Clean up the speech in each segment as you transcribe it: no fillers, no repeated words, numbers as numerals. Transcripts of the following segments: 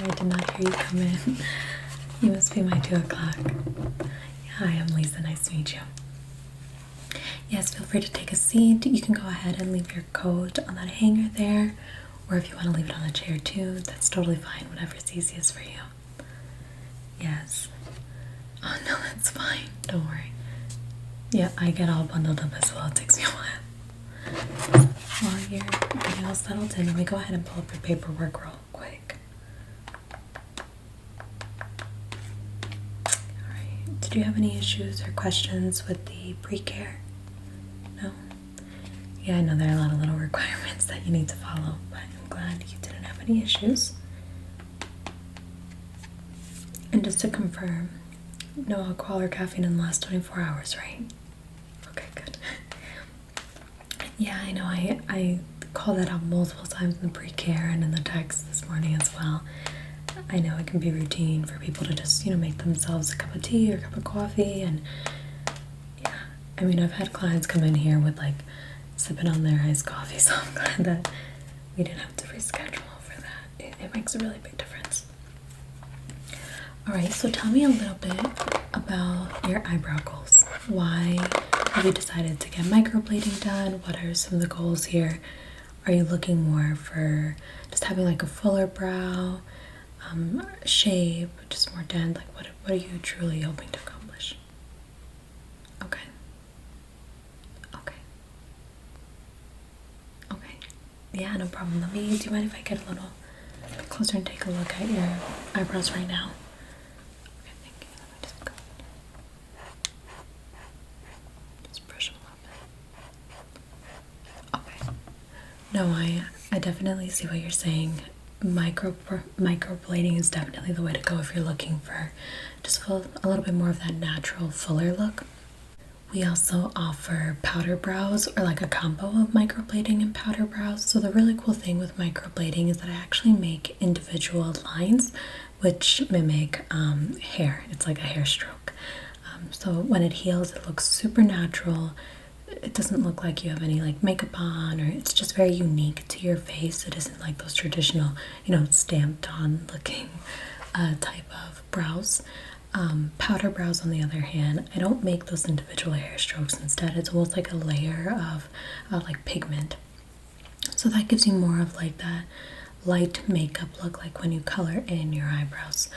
I did not hear you come in. You must be my 2 o'clock. Hi, I'm Lisa. Nice to meet you. Yes, feel free to take a seat. You can go ahead and leave your coat on that hanger there, or if you want to leave it on a chair too, that's totally fine. Whatever's easiest for you. Yes. Oh no, that's fine. Don't worry. Yeah, I get all bundled up as well. It takes me a while. While you're getting all settled in, let me go ahead and pull up your paperwork real quick. Alright. Did you have any issues or questions with the pre-care? No? Yeah, I know there are a lot of little requirements that you need to follow, but I'm glad you didn't have any issues. And just to confirm, no alcohol or caffeine in the last 24 hours, right? Okay, good. Yeah, I know I called that out multiple times in the pre-care and in the text this morning as well. I know it can be routine for people to just, make themselves a cup of tea or a cup of coffee, and yeah, I mean, I've had clients come in here with like sipping on their iced coffee, so I'm glad that we didn't have to reschedule for that. It makes a really big difference. Alright, so tell me a little bit about your eyebrow goals. Why have you decided to get microblading done? What are some of the goals here? Are you looking more for just having like a fuller brow, shape, just more dent? Like what are you truly hoping to accomplish? Okay. Okay. Yeah, no problem. Do you mind if I get a little closer and take a look at your eyebrows right now? No, I definitely see what you're saying. Microblading is definitely the way to go if you're looking for just a little bit more of that natural, fuller look. We also offer powder brows, or like a combo of microblading and powder brows. So the really cool thing with microblading is that I actually make individual lines which mimic hair. It's like a hair stroke. So when it heals, it looks super natural. It doesn't look like you have any like makeup on, or it's just very unique to your face. It isn't like those traditional, stamped on looking type of brows. Powder brows, on the other hand, I don't make those individual hair strokes. Instead, it's almost like a layer of like pigment. So that gives you more of like that light makeup look, like when you color in your eyebrows.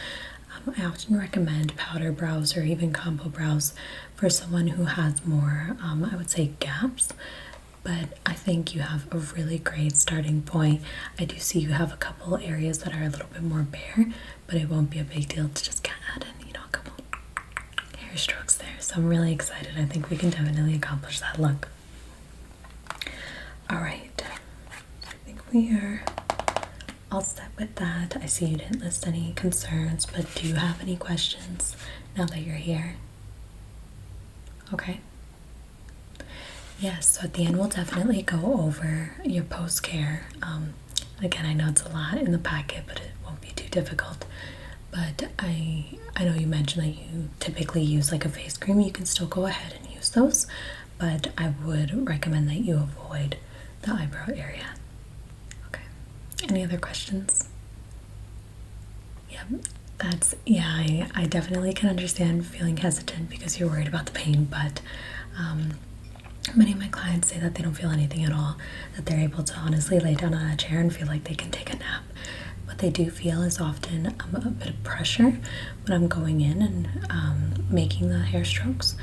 I often recommend powder brows or even combo brows for someone who has more, I would say, gaps. But I think you have a really great starting point. I do see you have a couple areas that are a little bit more bare, but it won't be a big deal to just add in, a couple hair strokes there. So I'm really excited. I think we can definitely accomplish that look. All right. I think we are all set with that. I see you didn't list any concerns, but do you have any questions now that you're here? Okay. Yes, so at the end we'll definitely go over your post-care. Again, I know it's a lot in the packet, but it won't be too difficult. But I know you mentioned that you typically use like a face cream. You can still go ahead and use those, but I would recommend that you avoid the eyebrow area. Any other questions? I definitely can understand feeling hesitant because you're worried about the pain, but many of my clients say that they don't feel anything at all, that they're able to honestly lay down on a chair and feel like they can take a nap. What they do feel is often a bit of pressure when I'm going in and making the hair strokes.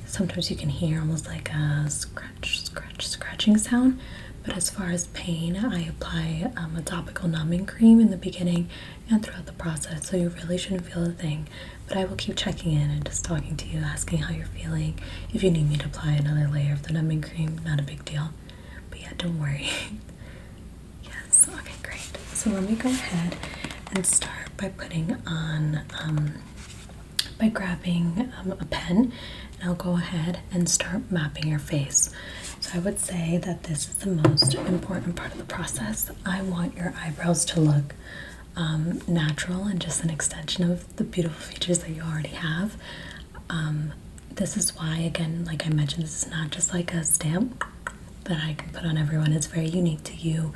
Sometimes you can hear almost like a scratching sound. But as far as pain, I apply a topical numbing cream in the beginning and throughout the process, so you really shouldn't feel a thing. But I will keep checking in and just talking to you, asking how you're feeling. If you need me to apply another layer of the numbing cream, not a big deal. But yeah, don't worry. Yes, okay, great. So let me go ahead and start by putting on, by grabbing a pen, and I'll go ahead and start mapping your face. So I would say that this is the most important part of the process. I want your eyebrows to look natural and just an extension of the beautiful features that you already have. This is why, again, like I mentioned, this is not just like a stamp that I can put on everyone. It's very unique to you.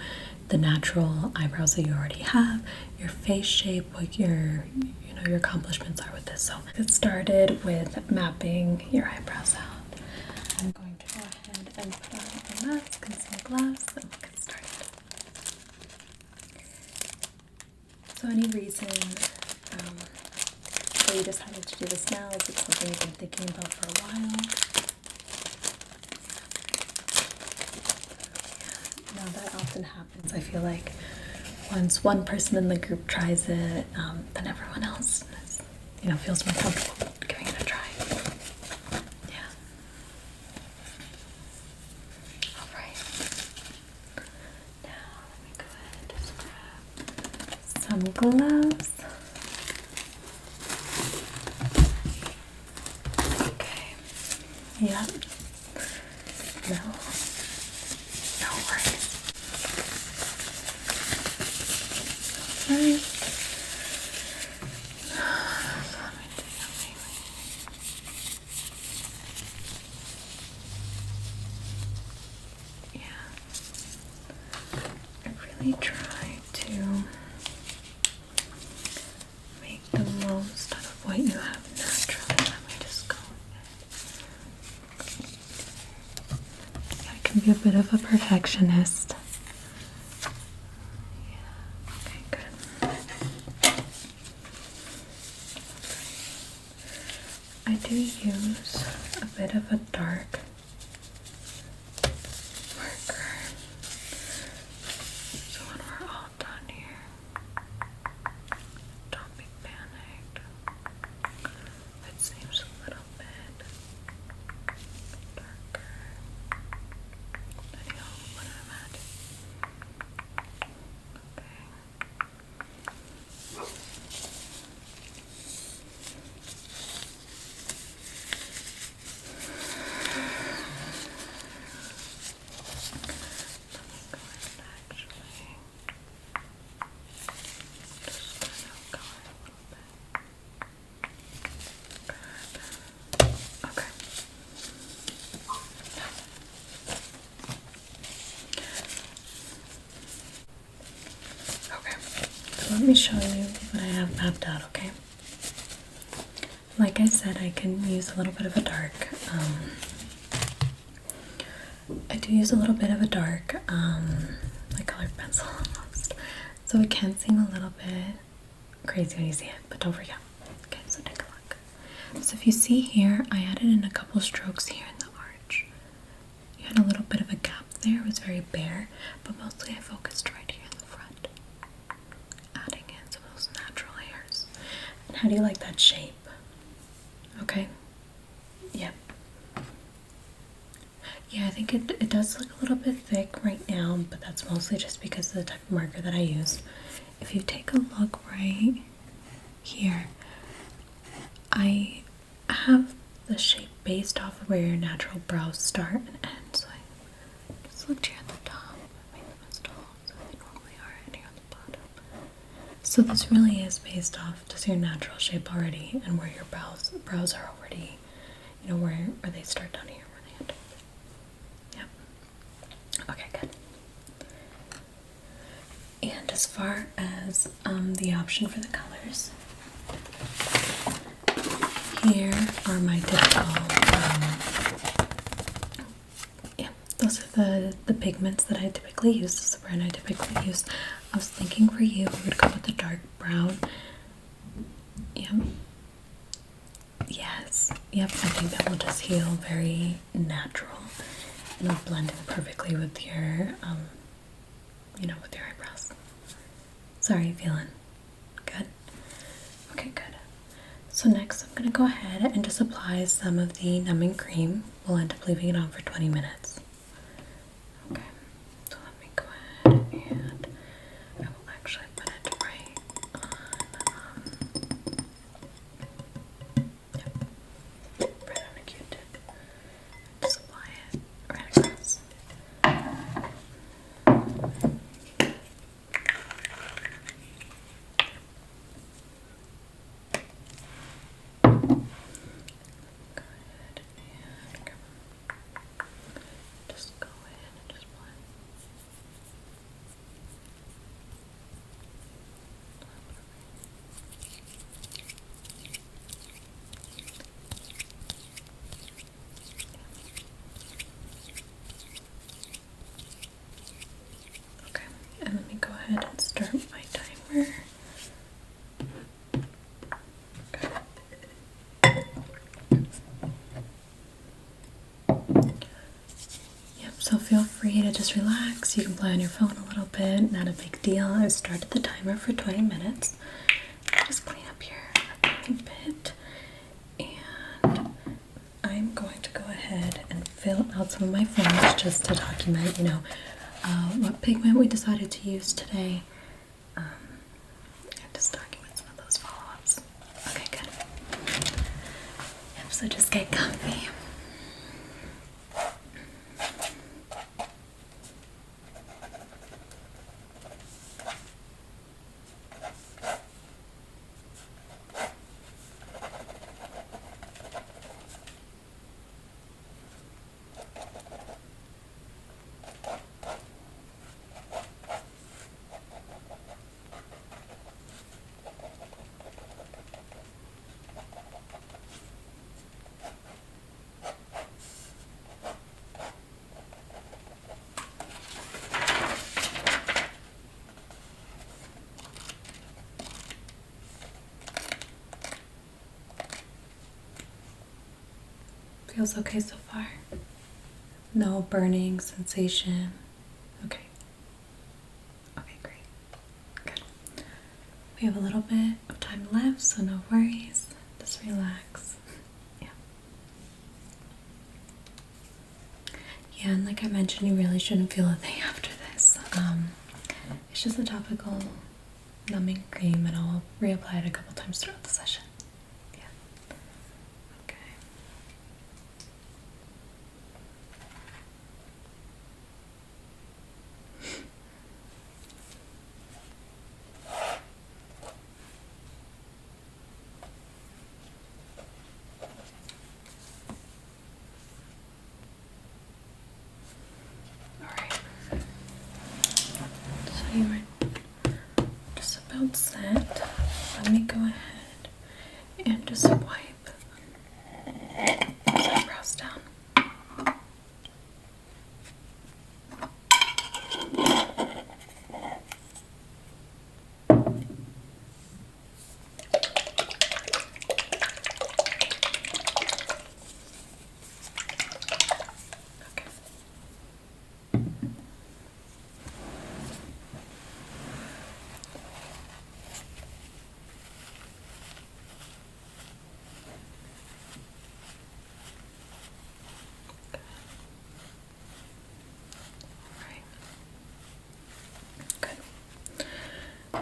the natural eyebrows that you already have, your face shape, what your accomplishments are with this. So get started with mapping your eyebrows out. I'm going to go ahead and put on a mask and some gloves and we'll get started. So any reason that you decided to do this now? Is it something you've been thinking about for a while? Yeah, no, that often happens. I feel like once one person in the group tries it, then everyone else is, feels more comfortable giving it a try. Yeah. All right. Now let me go ahead and just grab some gloves. Okay. Yeah. No. No worries. Right. Yeah. I really try to make the most out of what you have naturally. Let me just go. I can be a bit of a perfectionist. Okay, good. I do use a bit of a dark marker. So when we're all done here, don't be panicked. It seems a little bit darker than what I'm at. Let me show you what I have mapped out, okay? Like I said, I can use a little bit of a dark, I do use a little bit of a dark, like colored pencil almost. So it can seem a little bit crazy when you see it, but don't forget. Okay, so take a look. So if you see here, I added in a couple strokes here in the arch. You had a little bit of a gap there, it was very bare, but mostly I focused right here in the front. Adding in some of those natural hairs. And how do you like that shape? Okay? Yep. Yeah, I think it does look a little bit thick right now, but that's mostly just because of the type of marker that I use. If you take a look right here, I have the shape based off of where your natural brows start and end. So I just looked here at the top, made them as tall as they normally are, and here on the bottom. So this really is based off just your natural shape already and where your brows are already, where they start down here, where they end. Yep. Okay, good. And as far as the option for the colors, here are my typical, those are the pigments that I typically use. This is the brand I typically use. I was thinking for you, we would go with the dark brown. Yep. Yes. Yep, I think that will just heal very natural. And it'll blend in perfectly with your, with your eyebrows. So how are you feeling? Good? Okay, good. So next I'm going to go ahead and just apply some of the numbing cream. We'll end up leaving it on for 20 minutes. Okay, so let me go ahead and I will actually put it right on, right on a Q-tip. Just apply it right across. ahead and start my timer. Yep, so feel free to just relax. You can play on your phone a little bit, not a big deal. I started the timer for 20 minutes. Just clean up here a tiny bit. And I'm going to go ahead and fill out some of my forms just to document, what pigment we decided to use today. And just document some of those follow-ups. Okay, good. Yep, so just get comfy. Feels okay so far? No burning sensation? Okay. Okay, great. Good. We have a little bit of time left, so no worries. Just relax. Yeah. Yeah, and like I mentioned, you really shouldn't feel a thing after this. It's just a topical numbing cream, and I'll reapply it a couple times throughout the session. You are just about set. Let me go ahead and just wipe those eyebrows down.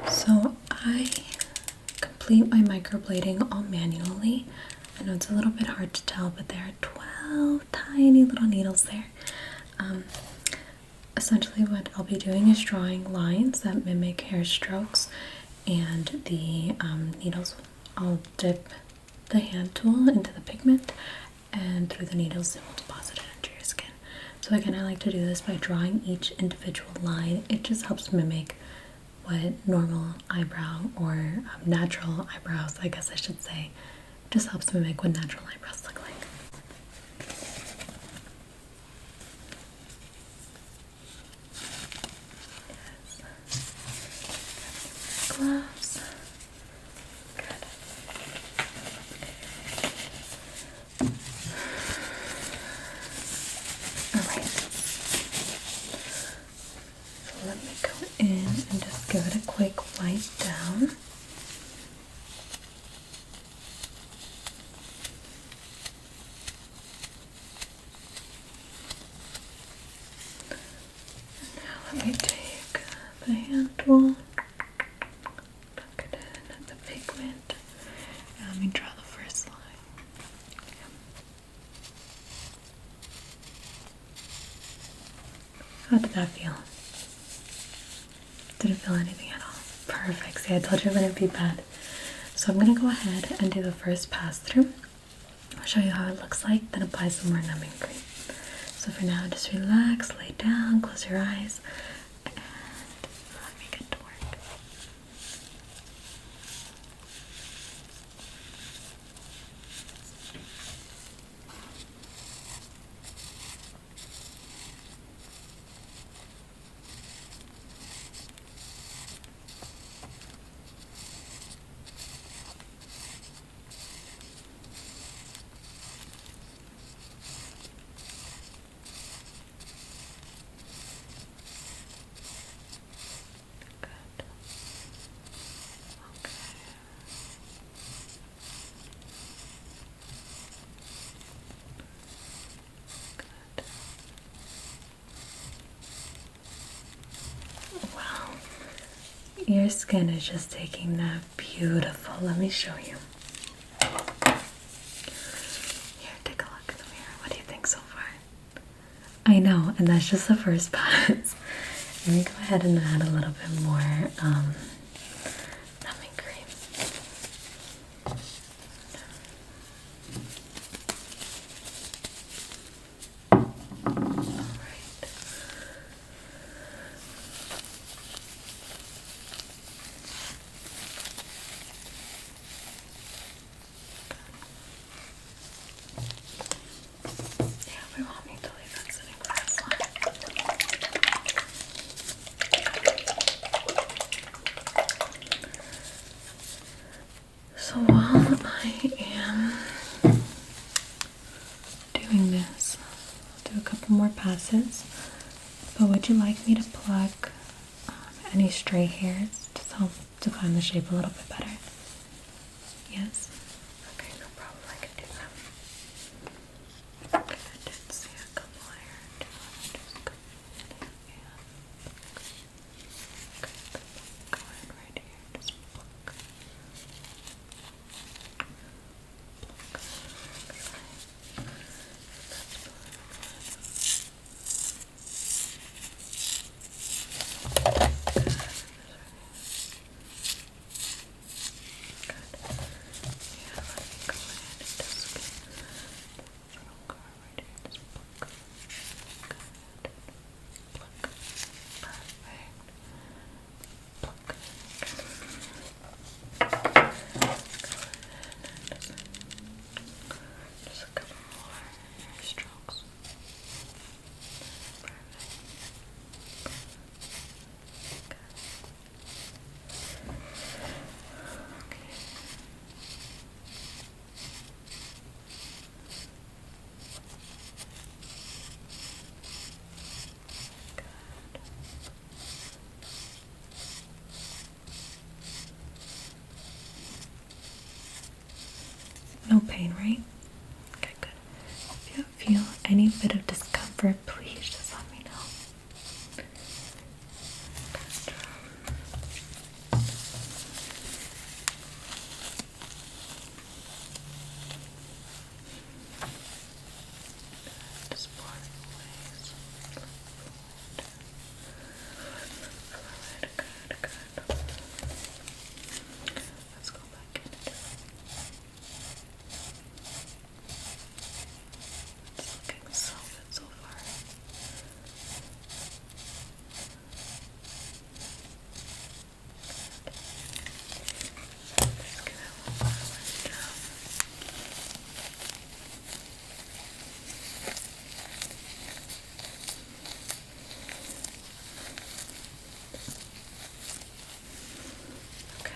So I complete my microblading all manually. I know it's a little bit hard to tell, but there are 12 tiny little needles there. Essentially what I'll be doing is drawing lines that mimic hair strokes, and the needles, I'll dip the hand tool into the pigment, and through the needles it will deposit it into your skin. So again, I like to do this by drawing each individual line. It just helps mimic what normal eyebrow or natural eyebrows, I guess I should say, just helps mimic what natural eyebrows look like. Yes. Gloves. Good. Alright. So let me go in and just give it a quick wipe down. Now let me take the hand tool, tuck it in at the pigment, and let me draw the first line. How did that feel? Didn't feel anything at all. Perfect. See, I told you it wouldn't be bad. So I'm going to go ahead and do the first pass through. I'll show you how it looks like, then apply some more numbing cream. So for now, just relax, lay down, close your eyes, and let me get to work. your skin is just taking that beautiful. Let me show you. Here, take a look in the mirror. What do you think so far? I know, and that's just the first pass. Let me go ahead and add a little bit more numbing cream. Yeah, we won't need to leave that sitting for as long. So while I am doing this, I'll do a couple more passes. But would you like me to pluck any stray hairs to help define the shape a little bit better? Yes? Okay, no problem, I can do that. Okay, I did see a couple here. Just go in right here, just pluck. Just a couple more strokes. No pain, right? Okay, good. If you feel any bit of discomfort, please just let me know. Just pour it away. Fluid. Good. Let's go back in. It's looking so good so far. Just get a little fluid down. Okay.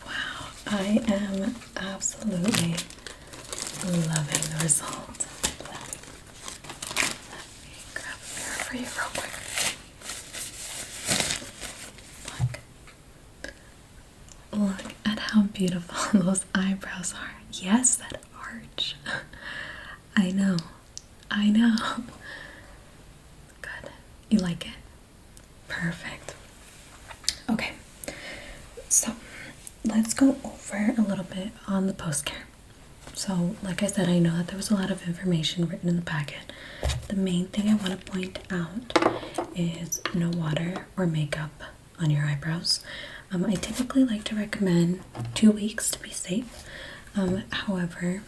Wow, I am absolutely loving the result. Let me grab a mirror for you real quick. Look at how beautiful those eyebrows are. Yes, that arch. I know. Good. You like it? Perfect. Okay. So let's go over a little bit on the post-care. So like I said, I know that there was a lot of information written in the packet. The main thing I want to point out is no water or makeup on your eyebrows. I typically like to recommend 2 weeks to be safe. However,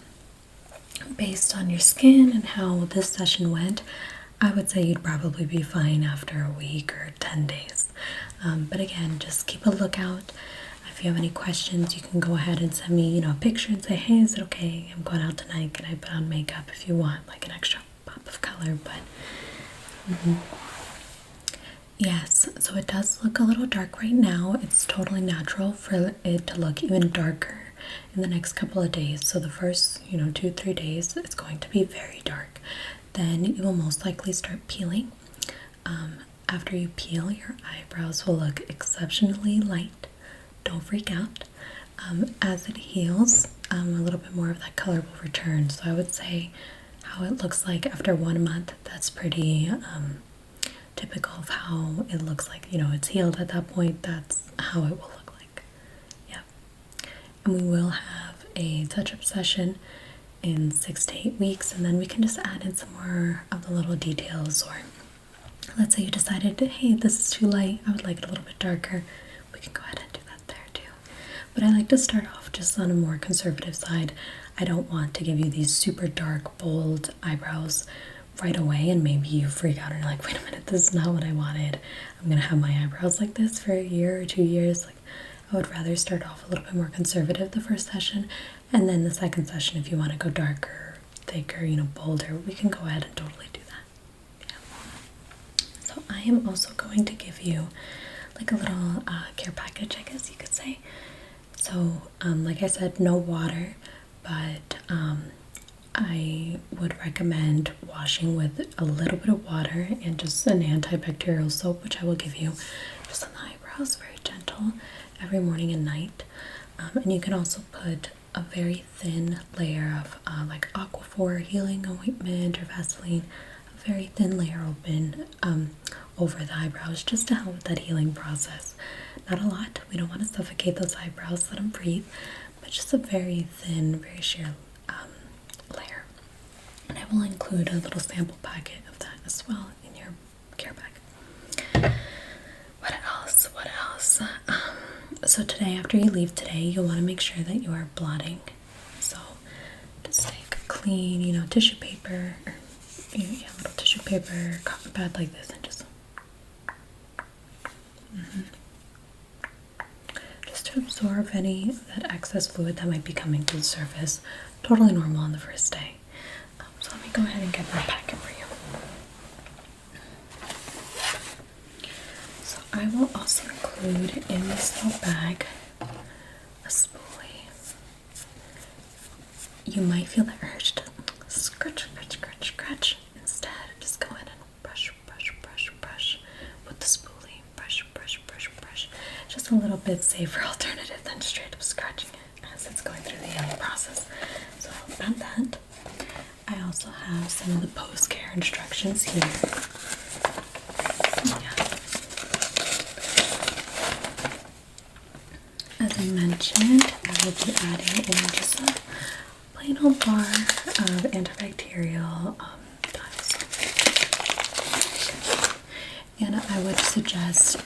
based on your skin and how this session went, I would say you'd probably be fine after a week or 10 days. But again, just keep a lookout. If you have any questions, you can go ahead and send me, a picture and say, hey, is it okay? I'm going out tonight. Can I put on makeup if you want, like an extra pop of color? But yes, so it does look a little dark right now. It's totally natural for it to look even darker in the next couple of days. So the first, 2-3 days, it's going to be very dark. Then you will most likely start peeling. After you peel, your eyebrows will look exceptionally light. Don't freak out. As it heals, a little bit more of that color will return. So I would say how it looks like after 1 month, that's pretty typical of how it looks like. It's healed at that point. That's how it will look like. Yeah. And we will have a touch-up session in 6 to 8 weeks, and then we can just add in some more of the little details. Or let's say you decided, hey, this is too light, I would like it a little bit darker. We can go ahead and do that there too. But I like to start off just on a more conservative side. I don't want to give you these super dark, bold eyebrows right away, and maybe you freak out and you're like, wait a minute, this is not what I wanted. I'm gonna have my eyebrows like this for a year or 2 years. Like, I would rather start off a little bit more conservative the first session, and then the second session, if you want to go darker, thicker, bolder, we can go ahead and totally do that. Yeah. So I am also going to give you like a little care package, I guess you could say. So like I said, no water, but I would recommend washing with a little bit of water and just an antibacterial soap, which I will give you just on the eyebrows, very gentle, every morning and night. And you can also put a very thin layer of like Aquaphor healing ointment or Vaseline, a very thin layer open over the eyebrows, just to help with that healing process. Not a lot, we don't want to suffocate those eyebrows, let them breathe, but just a very thin, very sheer layer. And I will include a little sample packet of that as well in your care bag. What else? So today, after you leave today, you'll want to make sure that you are blotting. So just take a clean, tissue paper, or little tissue paper, cotton pad like this, and just just to absorb any of that excess fluid that might be coming to the surface. Totally normal on the first day. So let me go ahead and get my packet for you. So I will also include in this little bag a spoolie. You might feel the urge to scratch. Instead, just go in and brush with the spoolie. Brush. Just a little bit safer alternative than straight up scratching it as it's going through the healing process. So I'll add that. I also have some of the post-care instructions here. As I mentioned, I will be adding in just a plain old bar of antibacterial tiles. And I would suggest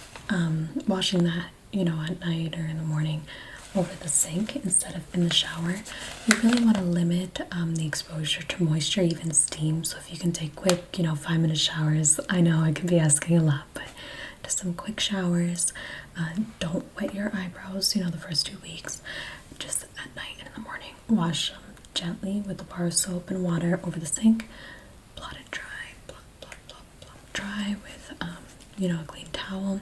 washing that, at night or in the morning over the sink instead of in the shower. You really want to limit the exposure to moisture, even steam. So if you can take quick, 5-minute showers. I know I could be asking a lot, but just some quick showers. Don't wet your eyebrows, the first 2 weeks. Just at night and in the morning. Wash them gently with a bar of soap and water over the sink. Blot it dry. Blot dry with, a clean towel.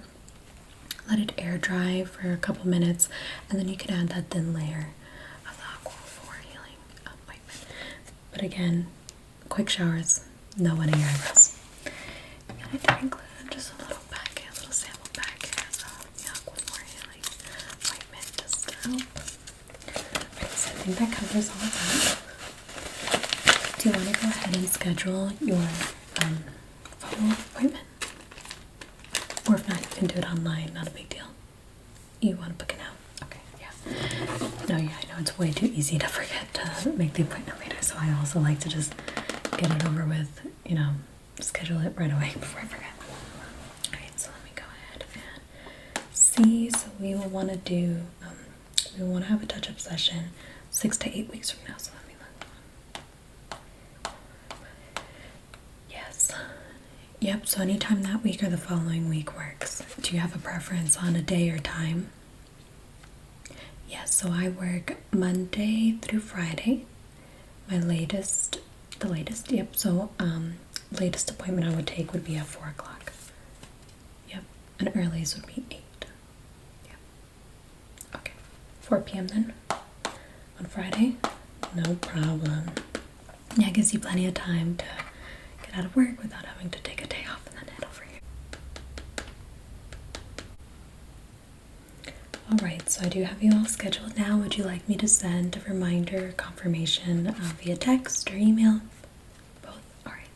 Let it air dry for a couple minutes, and then you can add that thin layer of the Aquaphor healing ointment. But again, quick showers, no wetting your eyebrows. And I did include just a little sample packet of the Aquaphor healing ointment just to help. Okay, so I think that covers all of that. Do you want to go ahead and schedule your follow-up appointment? Or if not, you can do it online, not a big deal. You want to book it now? Okay, yeah. No, yeah, I know it's way too easy to forget to make the appointment later, so I also like to just get it over with, schedule it right away before I forget. Alright, so let me go ahead and see. So we will want to do, we want to have a touch-up session 6 to 8 weeks from now, so let me look. Yes. Yep, so anytime that week or the following week works. Do you have a preference on a day or time? Yes, so I work Monday through Friday. The latest, yep, so latest appointment I would take would be at 4 o'clock. Yep, and earliest would be 8. Yep. Okay, 4 p.m. then? On Friday? No problem. Yeah, it gives you plenty of time to get out of work without having to take a day off and then head over here. Alright, so I do have you all scheduled now. Would you like me to send a reminder confirmation via text or email? Both? Alright.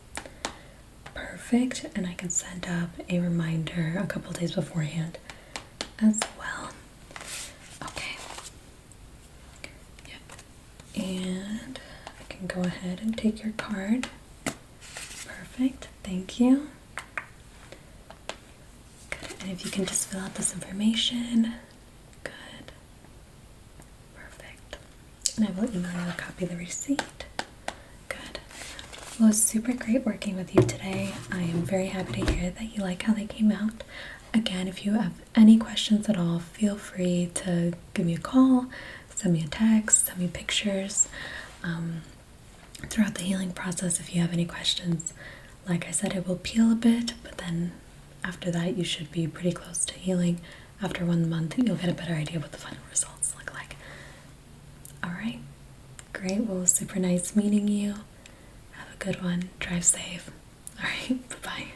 Perfect. Perfect. And I can send up a reminder a couple days beforehand as well. Okay. Yep. And I can go ahead and take your card. Perfect. Thank you. Good. And if you can just fill out this information. Good. Perfect. And I will email you a copy of the receipt. Good. Well, it was super great working with you today. I am very happy to hear that you like how they came out. Again, if you have any questions at all, feel free to give me a call, send me a text, send me pictures. Throughout the healing process, if you have any questions, like I said, it will peel a bit, but then after that, you should be pretty close to healing. After 1 month, you'll get a better idea what the final results look like. All right, great. Well, it was super nice meeting you. Have a good one. Drive safe. All right, bye-bye.